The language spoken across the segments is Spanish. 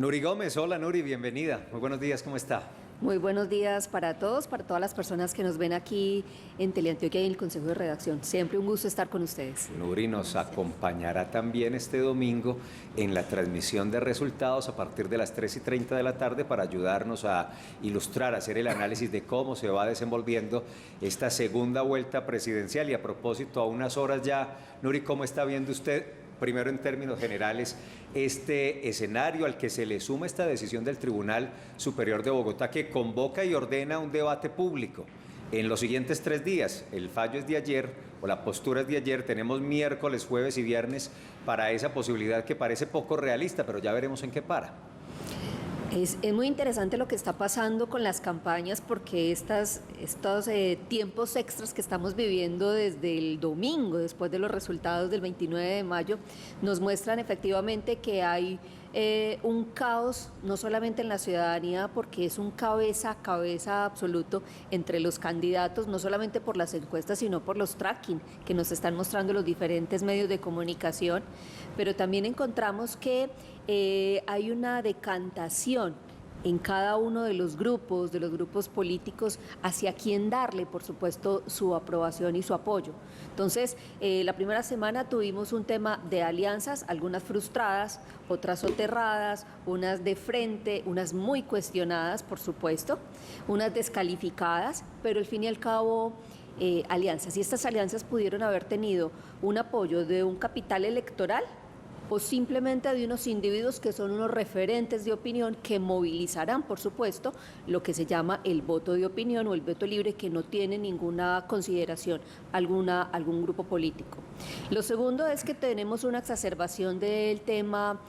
Nuri Gómez, hola Nuri, bienvenida. Muy buenos días, ¿cómo está? Muy buenos días para todos, para todas las personas que nos ven aquí en Teleantioquia y en el Consejo de Redacción. Siempre un gusto estar con ustedes. Nuri nos acompañará también este domingo en la transmisión de resultados a partir de las 3:30 de la tarde para ayudarnos a ilustrar, a hacer el análisis de cómo se va desenvolviendo esta segunda vuelta presidencial. Y a propósito, a unas horas ya, Nuri, ¿cómo está viendo usted? Primero, en términos generales, este escenario al que se le suma esta decisión del Tribunal Superior de Bogotá, que convoca y ordena un debate público en los siguientes 3 días. El fallo es de ayer, o la postura es de ayer. Tenemos miércoles, jueves y viernes para esa posibilidad que parece poco realista, pero ya veremos en qué para. Es muy interesante lo que está pasando con las campañas, porque estos tiempos extras que estamos viviendo desde el domingo, después de los resultados del 29 de mayo, nos muestran efectivamente que hay un caos, no solamente en la ciudadanía, porque es un cabeza a cabeza absoluto entre los candidatos, no solamente por las encuestas, sino por los tracking que nos están mostrando los diferentes medios de comunicación, pero también encontramos que hay una decantación en cada uno de los grupos políticos, hacia quién darle, por supuesto, su aprobación y su apoyo. Entonces, la primera semana tuvimos un tema de alianzas, algunas frustradas, otras soterradas, unas de frente, unas muy cuestionadas, por supuesto, unas descalificadas, pero al fin y al cabo, alianzas. Y estas alianzas pudieron haber tenido un apoyo de un capital electoral o simplemente de unos individuos que son unos referentes de opinión que movilizarán, por supuesto, lo que se llama el voto de opinión o el voto libre, que no tiene ninguna consideración algún grupo político. Lo segundo es que tenemos una exacerbación del tema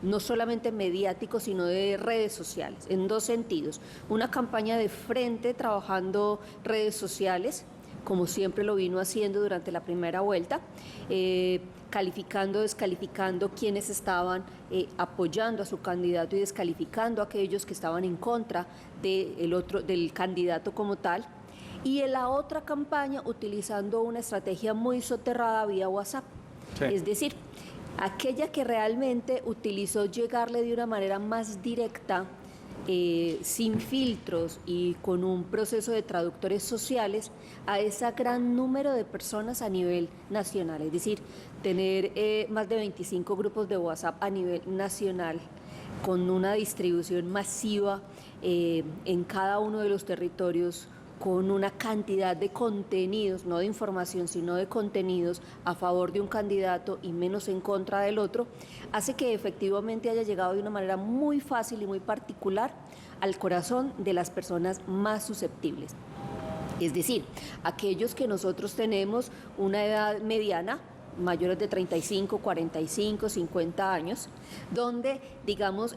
no solamente mediático, sino de redes sociales, en dos sentidos. Una campaña de frente trabajando redes sociales, como siempre lo vino haciendo durante la primera vuelta, calificando, descalificando quienes estaban apoyando a su candidato y descalificando a aquellos que estaban en contra del candidato como tal. Y en la otra campaña utilizando una estrategia muy soterrada vía WhatsApp. Sí. Es decir, aquella que realmente utilizó llegarle de una manera más directa, sin filtros y con un proceso de traductores sociales a ese gran número de personas a nivel nacional, es decir, tener más de 25 grupos de WhatsApp a nivel nacional con una distribución masiva en cada uno de los territorios, con una cantidad de contenidos, no de información, sino de contenidos a favor de un candidato y menos en contra del otro, hace que efectivamente haya llegado de una manera muy fácil y muy particular al corazón de las personas más susceptibles. Es decir, aquellos que nosotros tenemos una edad mediana, mayores de 35, 45, 50 años, donde, digamos,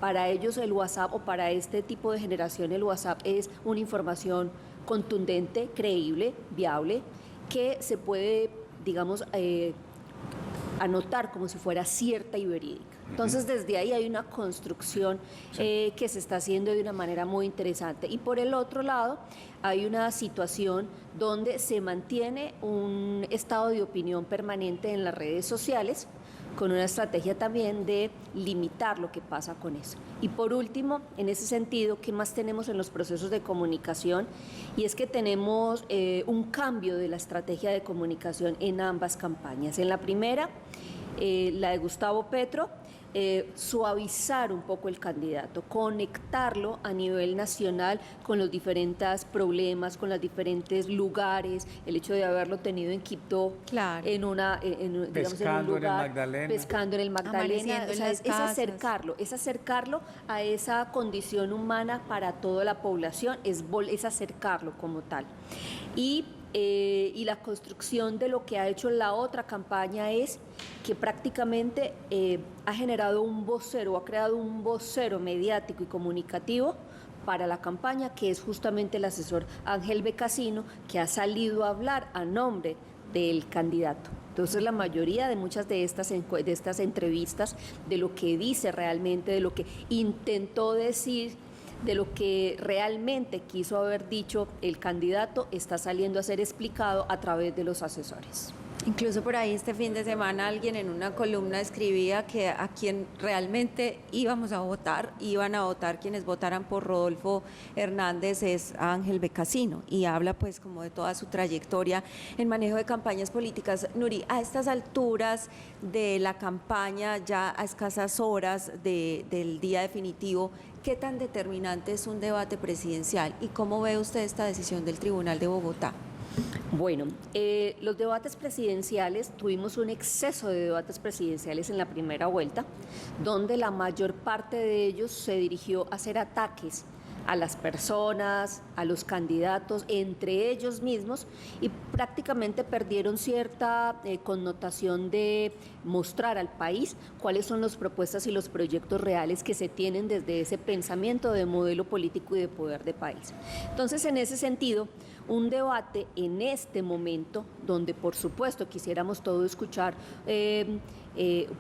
para ellos el WhatsApp, o para este tipo de generación el WhatsApp, es una información contundente, creíble, viable, que se puede, digamos, anotar como si fuera cierta y verídica. Entonces, desde ahí hay una construcción que se está haciendo de una manera muy interesante. Y por el otro lado, hay una situación donde se mantiene un estado de opinión permanente en las redes sociales, con una estrategia también de limitar lo que pasa con eso. Y por último, en ese sentido, ¿qué más tenemos en los procesos de comunicación? Y es que tenemos un cambio de la estrategia de comunicación en ambas campañas. En la primera, la de Gustavo Petro, suavizar un poco el candidato, conectarlo a nivel nacional con los diferentes problemas, con los diferentes lugares, el hecho de haberlo tenido en Quibdó, claro, digamos, en un lugar, pescando en el Magdalena, o sea, es acercarlo a esa condición humana para toda la población, es acercarlo como tal. Y la construcción de lo que ha hecho la otra campaña es que prácticamente ha generado un vocero, ha creado un vocero mediático y comunicativo para la campaña, que es justamente el asesor Ángel Becasino, que ha salido a hablar a nombre del candidato. Entonces, la mayoría de muchas de estas entrevistas, de lo que dice realmente, de lo que intentó decir, de lo que realmente quiso haber dicho el candidato, está saliendo a ser explicado a través de los asesores. Incluso por ahí este fin de semana alguien en una columna escribía que a quien realmente iban a votar quienes votaran por Rodolfo Hernández es Ángel Becasino, y habla pues como de toda su trayectoria en manejo de campañas políticas. Nuri, a estas alturas de la campaña, ya a escasas horas del día definitivo, ¿qué tan determinante es un debate presidencial y cómo ve usted esta decisión del Tribunal de Bogotá? Bueno, los debates presidenciales, tuvimos un exceso de debates presidenciales en la primera vuelta, donde la mayor parte de ellos se dirigió a hacer ataques a las personas, a los candidatos, entre ellos mismos, y prácticamente perdieron cierta connotación de mostrar al país cuáles son las propuestas y los proyectos reales que se tienen desde ese pensamiento de modelo político y de poder de país. Entonces, en ese sentido, un debate en este momento, donde por supuesto quisiéramos todo escuchar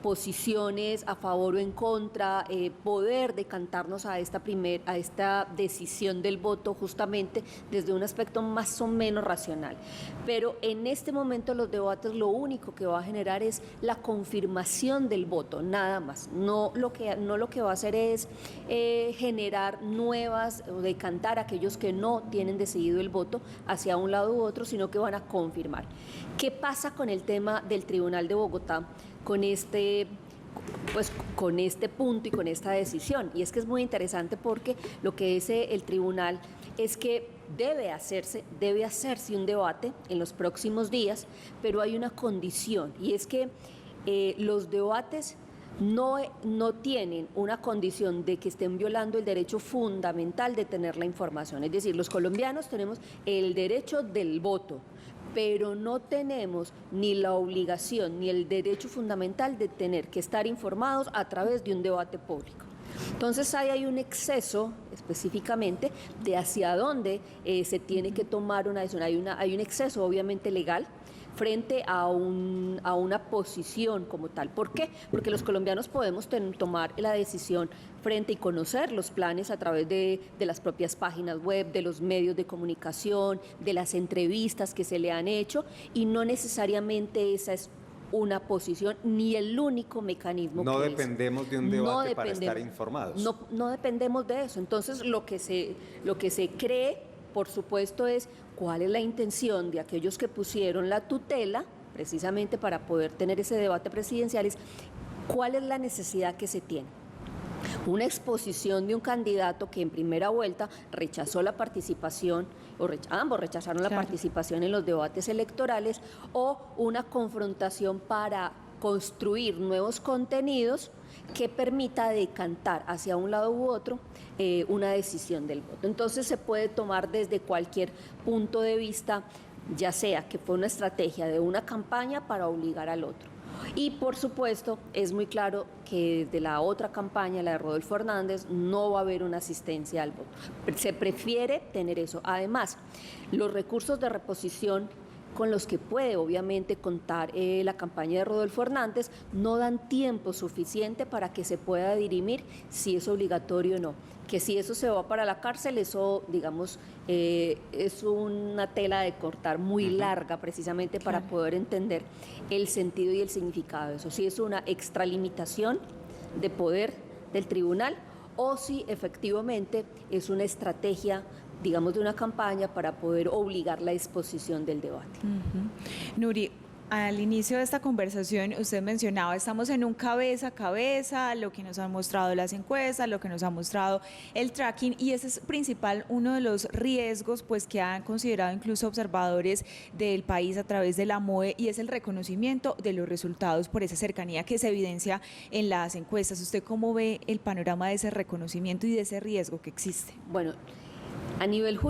posiciones a favor o en contra, poder decantarnos a esta decisión del voto justamente desde un aspecto más o menos racional. Pero en este momento los debates lo único que va a generar es la confirmación del voto, nada más. No lo que va a hacer es generar nuevas o decantar a aquellos que no tienen decidido el voto hacia un lado u otro, sino que van a confirmar. ¿Qué pasa con el tema del Tribunal de Bogotá? Con este punto y con esta decisión. Y es que es muy interesante porque lo que dice el tribunal es que debe hacerse un debate en los próximos días, pero hay una condición, y es que los debates no tienen una condición de que estén violando el derecho fundamental de tener la información. Es decir, los colombianos tenemos el derecho del voto, pero no tenemos ni la obligación ni el derecho fundamental de tener que estar informados a través de un debate público. Entonces ahí hay un exceso específicamente de hacia dónde se tiene que tomar una decisión. Hay un exceso obviamente legal frente a una posición como tal. ¿Por qué? Porque los colombianos podemos tomar la decisión frente y conocer los planes a través de las propias páginas web, de los medios de comunicación, de las entrevistas que se le han hecho, y no necesariamente esa es una posición ni el único mecanismo. No dependemos de un debate para estar informados. No dependemos de eso. Entonces lo que se cree, por supuesto, es cuál es la intención de aquellos que pusieron la tutela precisamente para poder tener ese debate presidencial, es cuál es la necesidad que se tiene. Una exposición de un candidato que en primera vuelta rechazó la participación, ambos rechazaron la participación en los debates electorales, o una confrontación para construir nuevos contenidos que permita decantar hacia un lado u otro una decisión del voto. Entonces se puede tomar desde cualquier punto de vista, ya sea que fue una estrategia de una campaña para obligar al otro. Y por supuesto es muy claro que desde la otra campaña, la de Rodolfo Hernández, no va a haber una asistencia al voto. Se prefiere tener eso. Además, los recursos de reposición con los que puede obviamente contar la campaña de Rodolfo Hernández no dan tiempo suficiente para que se pueda dirimir si es obligatorio o no. Que si eso se va para la cárcel, eso, digamos, es una tela de cortar muy larga precisamente para poder entender el sentido y el significado de eso. Si es una extralimitación de poder del tribunal o si efectivamente es una estrategia, digamos, de una campaña para poder obligar la exposición del debate. Nuri, al inicio de esta conversación usted mencionaba, estamos en un cabeza a cabeza, lo que nos han mostrado las encuestas, lo que nos ha mostrado el tracking, y ese es principal uno de los riesgos pues que han considerado incluso observadores del país a través de la MOE, y es el reconocimiento de los resultados por esa cercanía que se evidencia en las encuestas. ¿Usted cómo ve el panorama de ese reconocimiento y de ese riesgo que existe? Bueno, a nivel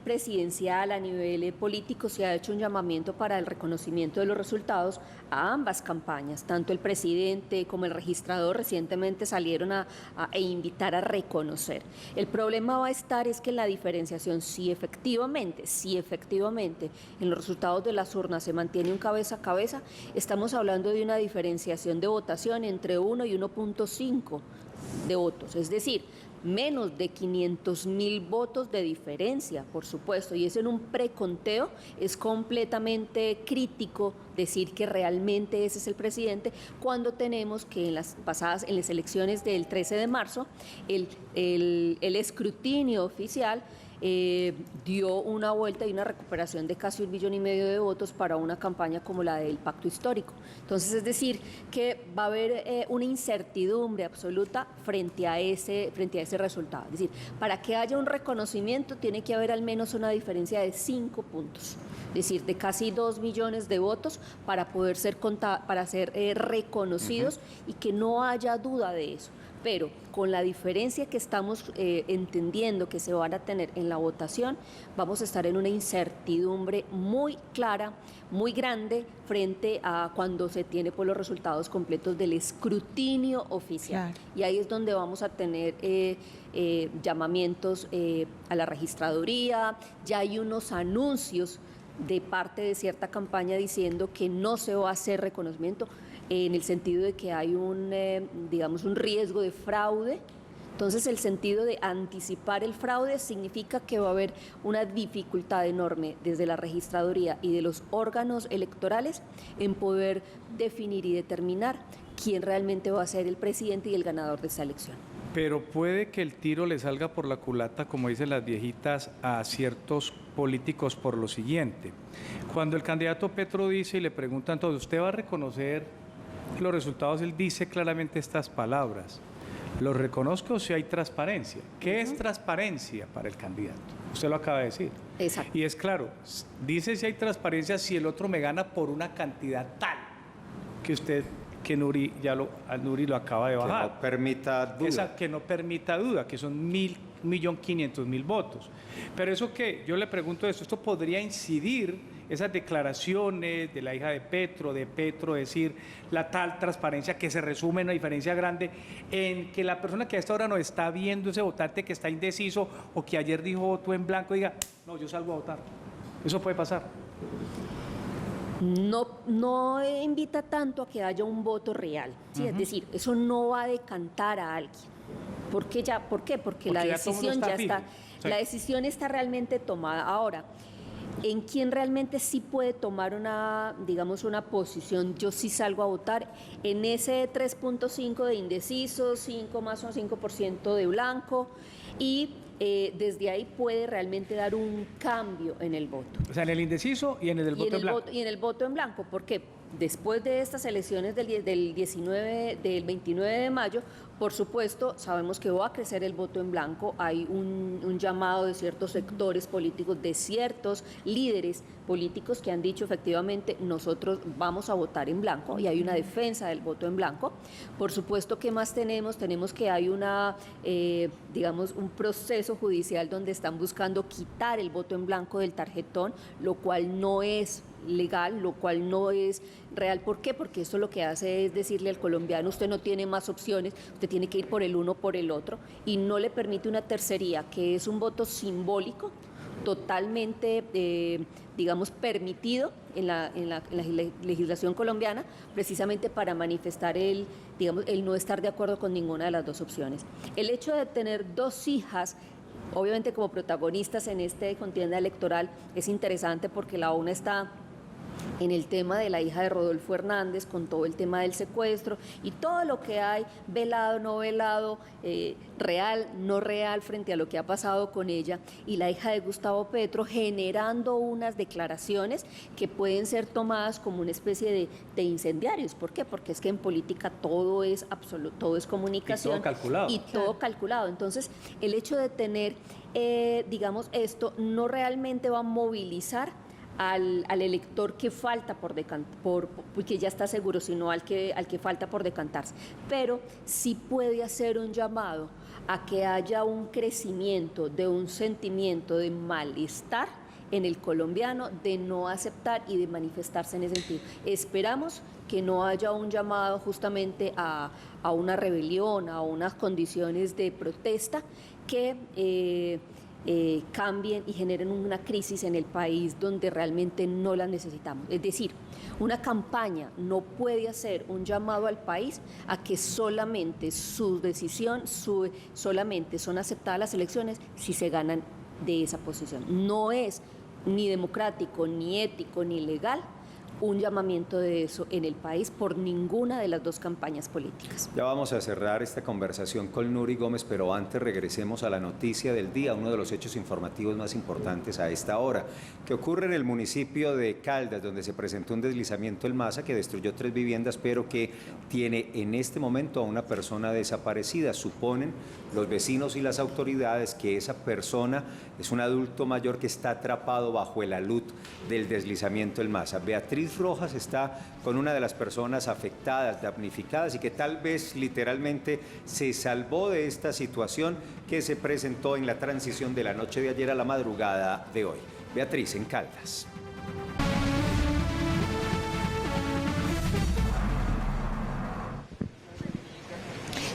presidencial, a nivel político, se ha hecho un llamamiento para el reconocimiento de los resultados a ambas campañas. Tanto el presidente como el registrador recientemente salieron a invitar a reconocer. El problema va a estar es que la diferenciación, si efectivamente en los resultados de las urnas se mantiene un cabeza a cabeza, estamos hablando de una diferenciación de votación entre 1 y 1.5 de votos. Es decir, menos de 500.000 votos de diferencia, por supuesto, y eso en un preconteo es completamente crítico decir que realmente ese es el presidente, cuando tenemos que en las elecciones del 13 de marzo, el escrutinio oficial dio una vuelta y una recuperación de casi 1,5 millones de votos para una campaña como la del Pacto Histórico. Entonces, es decir, que va a haber una incertidumbre absoluta frente a ese resultado. Es decir, para que haya un reconocimiento tiene que haber al menos una diferencia de 5 puntos. Es decir, de casi 2 millones de votos para poder ser reconocidos y que no haya duda de eso. Pero con la diferencia que estamos entendiendo que se van a tener en la votación, vamos a estar en una incertidumbre muy clara, muy grande, frente a cuando se tiene por los resultados completos del escrutinio oficial. Claro. Y ahí es donde vamos a tener llamamientos a la registraduría, ya hay unos anuncios de parte de cierta campaña diciendo que no se va a hacer reconocimiento, en el sentido de que hay un riesgo de fraude. Entonces, el sentido de anticipar el fraude significa que va a haber una dificultad enorme desde la registraduría y de los órganos electorales en poder definir y determinar quién realmente va a ser el presidente y el ganador de esta elección. Pero puede que el tiro le salga por la culata, como dicen las viejitas, a ciertos políticos por lo siguiente. Cuando el candidato Petro dice y le preguntan todo, ¿usted va a reconocer los resultados? Él dice claramente estas palabras: ¿los reconozco si hay transparencia? ¿Qué es transparencia para el candidato? Usted lo acaba de decir. Exacto. Y es claro, dice si hay transparencia si el otro me gana por una cantidad tal que Nuri lo acaba de bajar. Que no permita duda. Que no permita duda, que son 1.500.000 votos. Pero eso que yo le pregunto esto podría incidir, esas declaraciones de la hija de Petro, decir la tal transparencia que se resume en una diferencia grande, en que la persona que a esta hora no está viendo, ese votante que está indeciso o que ayer dijo voto en blanco, diga, no, yo salgo a votar. Eso puede pasar. No invita tanto a que haya un voto real, ¿sí? Es decir, eso no va a decantar a alguien. ¿Por qué? Porque la decisión ya está, la decisión está realmente tomada. Ahora, en quién realmente sí puede tomar una posición, yo sí salgo a votar, en ese 3.5 de indecisos, 5 más o 5% de blanco, y desde ahí puede realmente dar un cambio en el voto. O sea, en el indeciso y en el voto en blanco. Y en el voto en blanco, porque después de estas elecciones del 29 de mayo, por supuesto, sabemos que va a crecer el voto en blanco. Hay un llamado de ciertos sectores políticos, de ciertos líderes políticos que han dicho efectivamente nosotros vamos a votar en blanco, y hay una defensa del voto en blanco. Por supuesto, ¿qué más tenemos? Tenemos que hay un proceso judicial donde están buscando quitar el voto en blanco del tarjetón, lo cual no es legal, lo cual no es real. ¿Por qué? Porque esto lo que hace es decirle al colombiano: usted no tiene más opciones, usted tiene que ir por el uno o por el otro, y no le permite una tercería, que es un voto simbólico totalmente permitido en la legislación colombiana, precisamente para manifestar el no estar de acuerdo con ninguna de las dos opciones. El hecho de tener dos hijas, obviamente como protagonistas en esta contienda electoral, es interesante porque la una está en el tema de la hija de Rodolfo Hernández, con todo el tema del secuestro y todo lo que hay, velado, no velado, real, no real, frente a lo que ha pasado con ella, y la hija de Gustavo Petro generando unas declaraciones que pueden ser tomadas como una especie de incendiarios. ¿Por qué? Porque es que en política todo es absoluto, todo es comunicación. Y todo calculado. Y todo calculado. Entonces, el hecho de tener, esto no realmente va a movilizar al elector que falta porque ya está seguro, sino al que falta por decantarse. Pero sí puede hacer un llamado a que haya un crecimiento de un sentimiento de malestar en el colombiano, de no aceptar y de manifestarse en ese sentido. Esperamos que no haya un llamado justamente a una rebelión, a unas condiciones de protesta que cambien y generen una crisis en el país donde realmente no la necesitamos. Es decir, una campaña no puede hacer un llamado al país a que solamente su decisión, solamente son aceptadas las elecciones si se ganan de esa posición. No es ni democrático, ni ético, ni legal un llamamiento de eso en el país por ninguna de las dos campañas políticas. Ya vamos a cerrar esta conversación con Nuri Gómez, pero antes regresemos a la noticia del día, uno de los hechos informativos más importantes a esta hora, que ocurre en el municipio de Caldas, donde se presentó un deslizamiento en masa que destruyó 3 viviendas, pero que tiene en este momento a una persona desaparecida. Suponen los vecinos y las autoridades que esa persona es un adulto mayor que está atrapado bajo el alud del deslizamiento en masa. Beatriz Rojas está con una de las personas afectadas, damnificadas y que tal vez literalmente se salvó de esta situación que se presentó en la transición de la noche de ayer a la madrugada de hoy. Beatriz, en Caldas.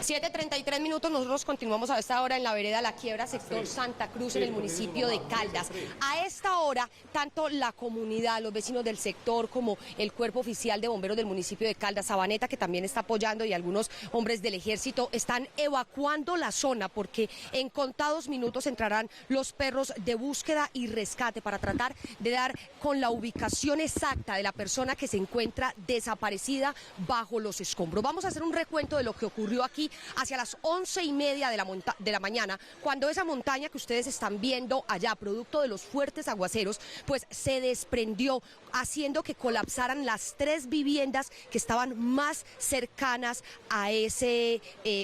7:33 minutos, nosotros continuamos a esta hora en la vereda La Quiebra, sector Santa Cruz, en el municipio de Caldas. A esta hora, tanto la comunidad, los vecinos del sector, como el cuerpo oficial de bomberos del municipio de Caldas, Sabaneta, que también está apoyando, y algunos hombres del ejército, están evacuando la zona porque en contados minutos entrarán los perros de búsqueda y rescate para tratar de dar con la ubicación exacta de la persona que se encuentra desaparecida bajo los escombros. Vamos a hacer un recuento de lo que ocurrió aquí hacia las 11:30 de la mañana, cuando esa montaña que ustedes están viendo allá, producto de los fuertes aguaceros, pues se desprendió, haciendo que colapsaran las 3 viviendas que estaban más cercanas a ese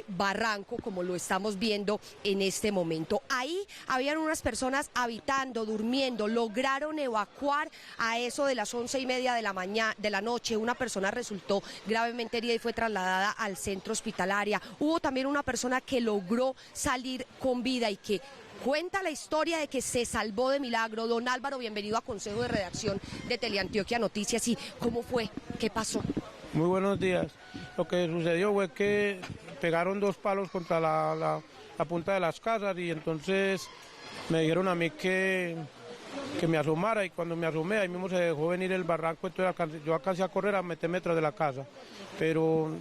barranco, como lo estamos viendo en este momento. Ahí habían unas personas habitando, durmiendo, lograron evacuar a eso de las 11:30 de la noche. Una persona resultó gravemente herida y fue trasladada al centro hospitalario. Hubo también una persona que logró salir con vida y que cuenta la historia de que se salvó de milagro. Don Álvaro, bienvenido a Consejo de Redacción de Teleantioquia Noticias. ¿Y cómo fue? ¿Qué pasó? Muy buenos días. Lo que sucedió fue que pegaron 2 palos contra la punta de las casas y entonces me dijeron a mí que me asomara, y cuando me asomé ahí mismo se dejó venir el barranco, entonces yo alcancé a correr a meterme tras de la casa, pero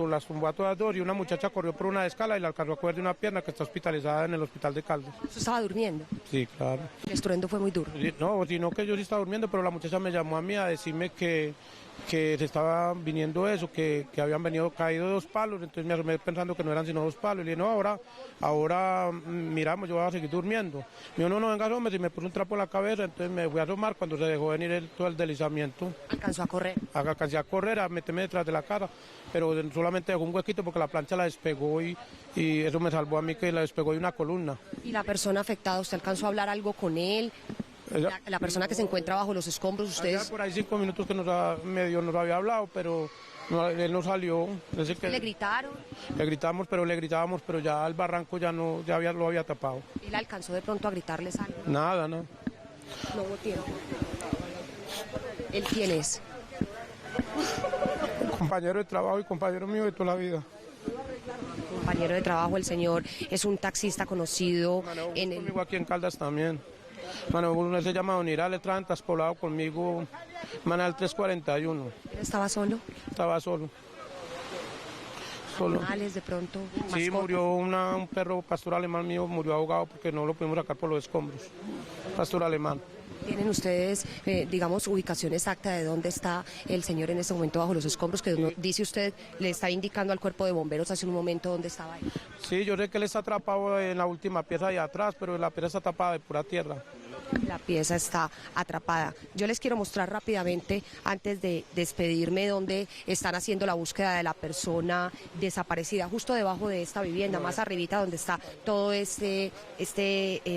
las tumbó a todas 2 y una muchacha corrió por una escala y la alcanzó a coger de una pierna, que está hospitalizada en el hospital de Caldas. ¿Usted estaba durmiendo? Sí, claro. El estruendo fue muy duro. No, sino que yo sí estaba durmiendo, pero la muchacha me llamó a mí a decirme que se estaba viniendo eso, que habían caído 2 palos, entonces me asomé pensando que no eran sino 2 palos, y le dije, no, ahora miramos, yo voy a seguir durmiendo. Me dijo, no, venga, asómese, y me puso un trapo en la cabeza, entonces me fui a asomar cuando se dejó venir todo el deslizamiento. ¿Alcanzó a correr? Alcancé a correr, a meterme detrás de la casa, pero solamente dejó un huequito porque la plancha la despegó y eso me salvó a mí, que la despegó de una columna. ¿Y la persona afectada, usted alcanzó a hablar algo con él? La persona que se encuentra bajo los escombros, ustedes... Por ahí 5 minutos que medio nos había hablado, pero él no salió. ¿Le gritaron? Le gritábamos, pero ya el barranco lo había tapado. ¿Él alcanzó de pronto a gritarles algo? Nada, no. No hubo tiempo. ¿Él quién es? Compañero de trabajo y compañero mío de toda la vida. Compañero de trabajo, el señor es un taxista conocido en el... Conmigo aquí en Caldas también. Bueno, uno se llama Don Iral, él trabaja en Traspoblado conmigo, Manal 341. ¿Él estaba solo? Estaba solo. ¿Animales de pronto? Sí, mascotas? murió un perro pastor alemán mío, murió ahogado porque no lo pudimos sacar por los escombros. Pastor alemán. ¿Tienen ustedes, digamos, ubicación exacta de dónde está el señor en este momento bajo los escombros? Que dice usted, le está indicando al cuerpo de bomberos hace un momento dónde estaba él. Sí, yo sé que él está atrapado en la última pieza de atrás, pero la pieza está tapada de pura tierra. La pieza está atrapada. Yo les quiero mostrar rápidamente, antes de despedirme, dónde están haciendo la búsqueda de la persona desaparecida, justo debajo de esta vivienda, más arribita donde está todo este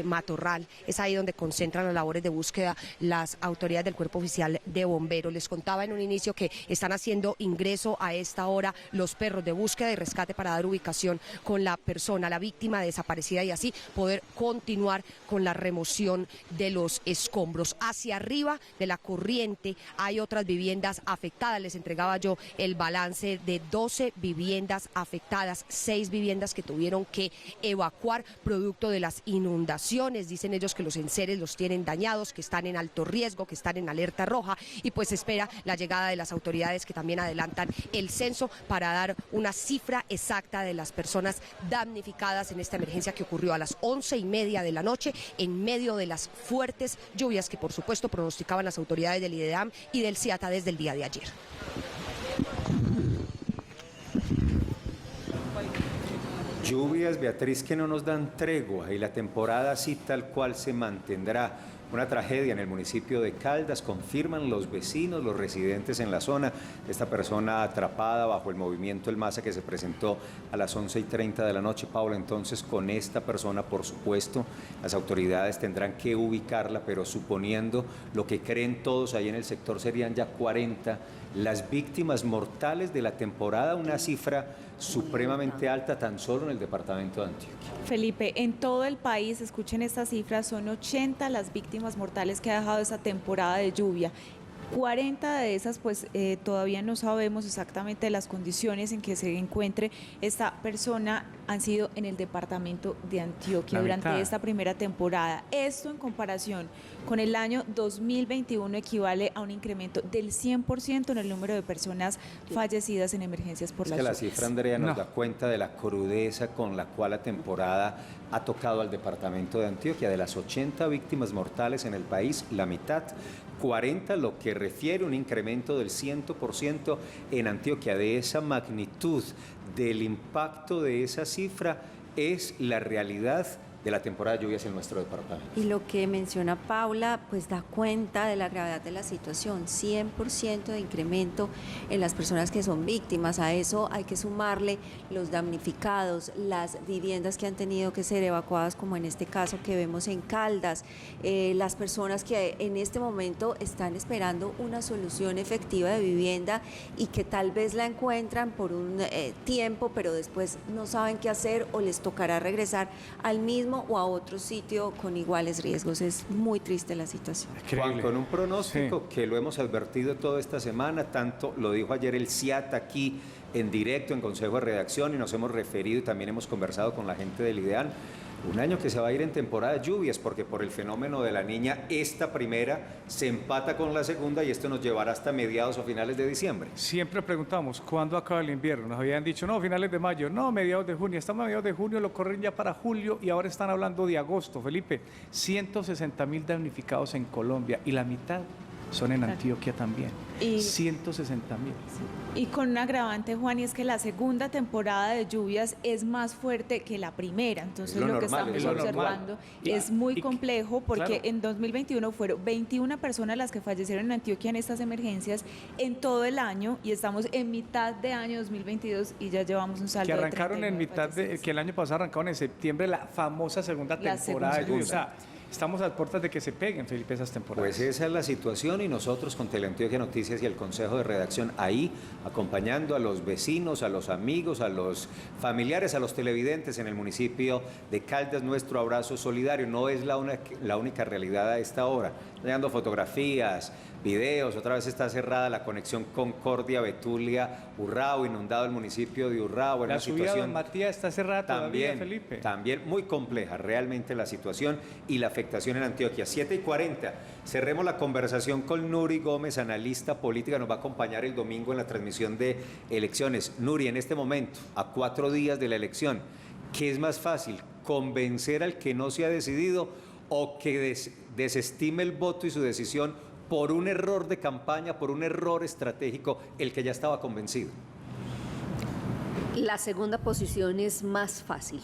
matorral. Es ahí donde concentran las labores de búsqueda las autoridades del Cuerpo Oficial de Bomberos. Les contaba en un inicio que están haciendo ingreso a esta hora los perros de búsqueda y rescate para dar ubicación con la persona, la víctima desaparecida, y así poder continuar con la remoción de de los escombros. Hacia arriba de la corriente hay otras viviendas afectadas. Les entregaba yo el balance de 12 viviendas afectadas, 6 viviendas que tuvieron que evacuar producto de las inundaciones. Dicen ellos que los enseres los tienen dañados, que están en alto riesgo, que están en alerta roja, y pues espera la llegada de las autoridades, que también adelantan el censo para dar una cifra exacta de las personas damnificadas en esta emergencia que ocurrió a las 11:30 de la noche en medio de las fuertes lluvias que por supuesto pronosticaban las autoridades del IDEAM y del CIATA desde el día de ayer. Lluvias, Beatriz, que no nos dan tregua, y la temporada así tal cual se mantendrá. Una tragedia en el municipio de Caldas, confirman los vecinos, los residentes en la zona. Esta persona atrapada bajo el movimiento El Maza que se presentó a las 11:30 de la noche. Paula, entonces con esta persona, por supuesto, las autoridades tendrán que ubicarla, pero suponiendo lo que creen todos ahí en el sector, serían ya 40 las víctimas mortales de la temporada, una cifra supremamente alta tan solo en el departamento de Antioquia. Felipe, en todo el país, escuchen estas cifras, son 80 las víctimas mortales que ha dejado esa temporada de lluvia. 40 de esas, pues todavía no sabemos exactamente las condiciones en que se encuentre esta persona, han sido en el departamento de Antioquia durante esta primera temporada. Esto en comparación con el año 2021 equivale a un incremento del 100% en el número de personas fallecidas en emergencias por las lluvias. La cifra, Andrea, nos da cuenta de la crudeza con la cual la temporada ha tocado al departamento de Antioquia. De las 80 víctimas mortales en el país, la mitad, 40, lo que refiere un incremento del 100% en Antioquia. De esa magnitud, del impacto de esa cifra, es la realidad de la temporada de lluvias en nuestro departamento. Y lo que menciona Paula, pues da cuenta de la gravedad de la situación, 100% de incremento en las personas que son víctimas. A eso hay que sumarle los damnificados, las viviendas que han tenido que ser evacuadas, como en este caso que vemos en Caldas, las personas que en este momento están esperando una solución efectiva de vivienda y que tal vez la encuentran por un tiempo, pero después no saben qué hacer o les tocará regresar al mismo o a otro sitio con iguales riesgos. Es muy triste la situación. Juan, con un pronóstico que lo hemos advertido toda esta semana, tanto lo dijo ayer el CIATA aquí en directo en Consejo de Redacción, y nos hemos referido y también hemos conversado con la gente del IDEAN. Un año que se va a ir en temporada de lluvias, porque por el fenómeno de la Niña, esta primera se empata con la segunda y esto nos llevará hasta mediados o finales de diciembre. Siempre preguntamos, ¿cuándo acaba el invierno? Nos habían dicho, no, finales de mayo, no, mediados de junio. Estamos a mediados de junio, lo corren ya para julio y ahora están hablando de agosto. Felipe, 160.000 damnificados en Colombia y la mitad son en Antioquia también. 160.000. Y con un agravante, Juan, y es que la segunda temporada de lluvias es más fuerte que la primera. Entonces lo que estamos observando es muy complejo, porque en 2021 fueron 21 personas las que fallecieron en Antioquia en estas emergencias en todo el año, y estamos en mitad de año 2022 y ya llevamos un saldo que arrancaron de en mitad de, que el año pasado arrancaron en septiembre la famosa segunda temporada de lluvias. O sea, estamos a puertas de que se peguen, Felipe, esas temporadas. Pues esa es la situación, y nosotros con Teleantioquia Noticias y el Consejo de Redacción ahí acompañando a los vecinos, a los amigos, a los familiares, a los televidentes en el municipio de Caldas. Nuestro abrazo solidario. No es la única realidad a esta hora. Llegando fotografías, videos, otra vez está cerrada la conexión Concordia, Betulia, Urrao, inundado el municipio de Urrao. La subida de Matías está cerrada todavía, Felipe. También muy compleja realmente la situación y la afectación en Antioquia. 7:40. Cerremos la conversación con Nuri Gómez, analista política. Nos va a acompañar el domingo en la transmisión de elecciones. Nuri, en este momento, a 4 días de la elección, ¿qué es más fácil? ¿Convencer al que no se ha decidido o que desestime el voto y su decisión por un error de campaña, por un error estratégico, el que ya estaba convencido? La segunda posición es más fácil,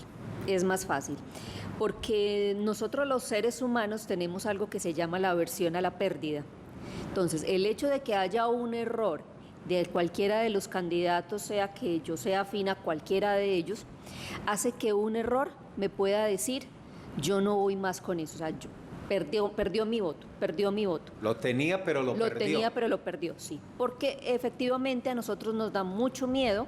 porque nosotros los seres humanos tenemos algo que se llama la aversión a la pérdida. Entonces, el hecho de que haya un error de cualquiera de los candidatos, sea que yo sea afín a cualquiera de ellos, hace que un error me pueda decir, yo no voy más con eso, o sea, perdió mi voto. Lo tenía, pero lo perdió. Lo tenía, pero lo perdió, sí. Porque efectivamente a nosotros nos da mucho miedo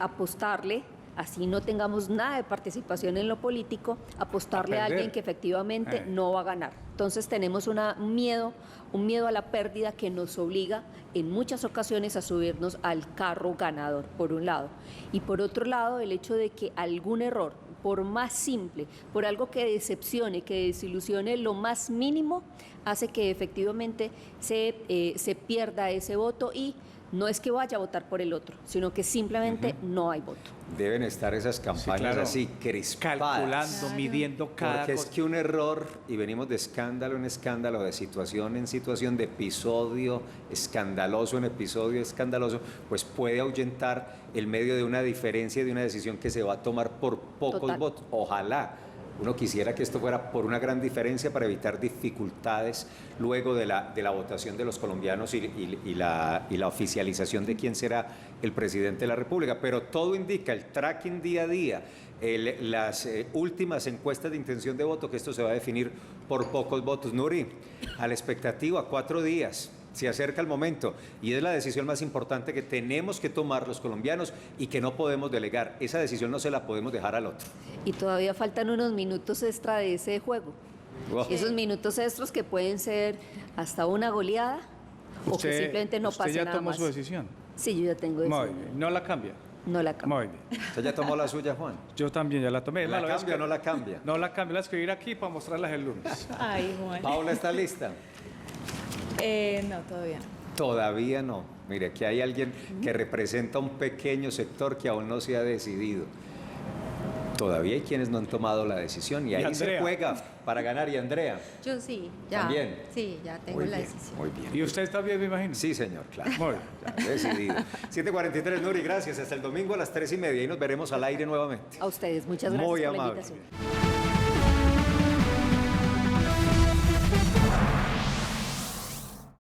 apostarle así no tengamos nada de participación en lo político, apostarle a perder. alguien que efectivamente no va a ganar. Entonces tenemos un miedo a la pérdida que nos obliga en muchas ocasiones a subirnos al carro ganador, por un lado. Y por otro lado, el hecho de que algún error, por más simple, por algo que decepcione, que desilusione lo más mínimo, hace que efectivamente se pierda ese voto y no es que vaya a votar por el otro, sino que simplemente no hay voto. Deben estar esas campañas claro. así, crispadas. Calculando, midiendo cada Porque es cosa. que un error, y venimos de escándalo en escándalo, de situación en situación, de episodio escandaloso en episodio escandaloso, pues puede ahuyentar el medio de una diferencia, de una decisión que se va a tomar por pocos Total. votos. Ojalá. Uno quisiera que esto fuera por una gran diferencia para evitar dificultades luego de la votación de los colombianos y la oficialización de quién será el presidente de la República. Pero todo indica, el tracking día a día, las últimas encuestas de intención de voto, que esto se va a definir por pocos votos. Nuri, a la expectativa, 4 días. Se acerca el momento y es la decisión más importante que tenemos que tomar los colombianos y que no podemos delegar. Esa decisión no se la podemos dejar al otro. Y todavía faltan unos minutos extra de ese juego. Wow. Esos minutos extras que pueden ser hasta una goleada o que simplemente no pase ¿Usted ya nada tomó más. su decisión? Sí, yo ya tengo Muy decisión. bien. ¿No la cambia? No la cambio. Muy bien. ¿Usted ya tomó la suya, Juan? Yo también ya la tomé. ¿La Malo, es cambia o que- no la cambia? No la cambio, la escribir aquí para mostrarlas el lunes. Ay, Juan. ¿Paula está lista? No, todavía no. Todavía no. Mire, aquí hay alguien que representa un pequeño sector que aún no se ha decidido. Todavía hay quienes no han tomado la decisión y ahí se Andrea. juega para ganar. ¿Y Andrea? Yo sí, ya. ¿También? Sí, ya tengo Muy la bien, decisión. muy bien. ¿Y usted también, me imagino? Sí, señor, claro. Muy bien. Ya, decidido. 7:43, Nuri, gracias. Hasta el domingo a las 3:30 y nos veremos al aire nuevamente. A ustedes, muchas gracias Muy por la amable. invitación.